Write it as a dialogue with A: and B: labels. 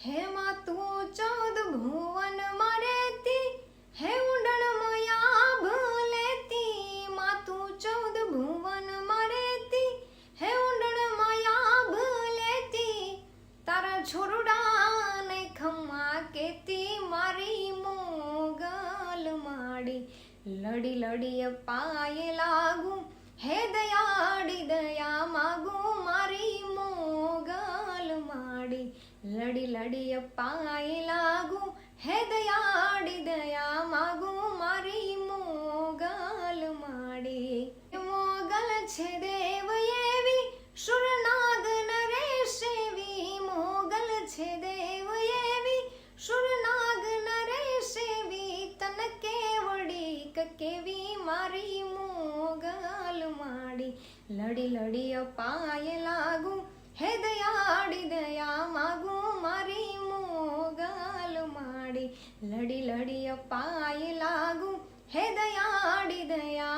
A: હે માં તું 14 ભુવન માં રહેતી, હે ઊંડણ મયા ભલેતી, માં તું 14 ભુવન માં રહેતી, હે ઊંડણ મયા ભલેતી, તારા છોરડાને ખમ્મા કેતી, મારી મોગલ માડી લડી લડી અપાયે લાગું, હે દયાળી દયા માગું, મારી મોગલ માડી લડી લડી અપાયે લાગું, હે દયાળી દયા માગું, મારી મોગલ માડી. મોગલ છે દેવ એવી, શુરનાગ નરેશ એવી, મોગલ છે દેવ એવી, શુરનાગ નરેશ એવી, તન કેવડી કેવી, મારી મોગલ માડી લડી લડી અપાયે લાગું, હે દયાળી દયા માગું, મારી મોગલ માડી લડી લડી અપાયે લાગું, હે દયાળી દયા